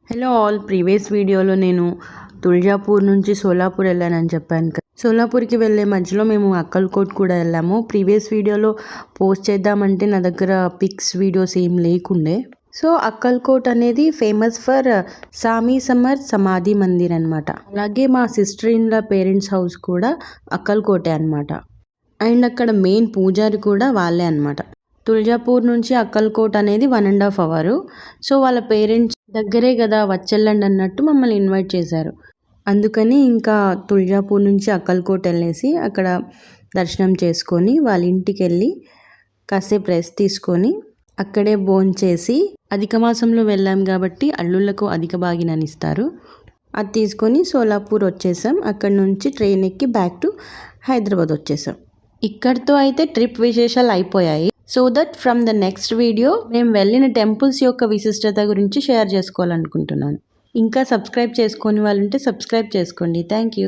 Hello all, previous వీడియోలో నేను తుల్జాపూర్ నుంచి సోలాపూర్ వెళ్ళానని చెప్పాను కదా. సోలాపూర్కి వెళ్ళే మధ్యలో మేము అక్కల్కోట్ కూడా వెళ్ళాము. ప్రీవియస్ వీడియోలో పోస్ట్ చేద్దామంటే నా దగ్గర పిక్స్ వీడియోస్ ఏం లేకుండే. సో అక్కల్కోట్ అనేది ఫేమస్ ఫర్ సామీ సమర్ సమాధి మందిర్ అనమాట. అలాగే మా sister in law parents house కూడా అక్కల్కోటే అనమాట. అండ్ అక్కడ మెయిన్ పూజారి కూడా వాళ్ళే అనమాట. తుల్జాపూర్ నుంచి అక్కల్కోట్ అనేది 1.5 hours. సో వాళ్ళ పేరెంట్స్ దగ్గరే కదా వచ్చెళ్ళండి అన్నట్టు మమ్మల్ని ఇన్వైట్ చేశారు. అందుకని ఇంకా తుల్జాపూర్ నుంచి అక్కల్కోట్ వెళ్ళేసి అక్కడ దర్శనం చేసుకొని వాళ్ళ ఇంటికి వెళ్ళి కాసేపు రెస్ట్ తీసుకొని అక్కడే భోంచేసి, అధిక మాసంలో వెళ్ళాం కాబట్టి అల్లుళ్ళకు అధిక భాగినని ఇస్తారు, అది తీసుకొని సోలాపూర్ వచ్చేసాం. అక్కడ నుంచి ట్రైన్ ఎక్కి బ్యాక్ టు హైదరాబాద్ వచ్చేసాం. ఇక్కడితో అయితే ట్రిప్ విశేషాలు అయిపోయాయి. So that from the next video మేము వెళ్ళిన టెంపుల్స్ యొక్క విశిష్టత గురించి షేర్ చేసుకోవాలనుకుంటున్నాను. ఇంకా సబ్స్క్రైబ్ చేసుకొని వాళ్ళుంటే సబ్స్క్రైబ్ చేసుకోండి. Thank you.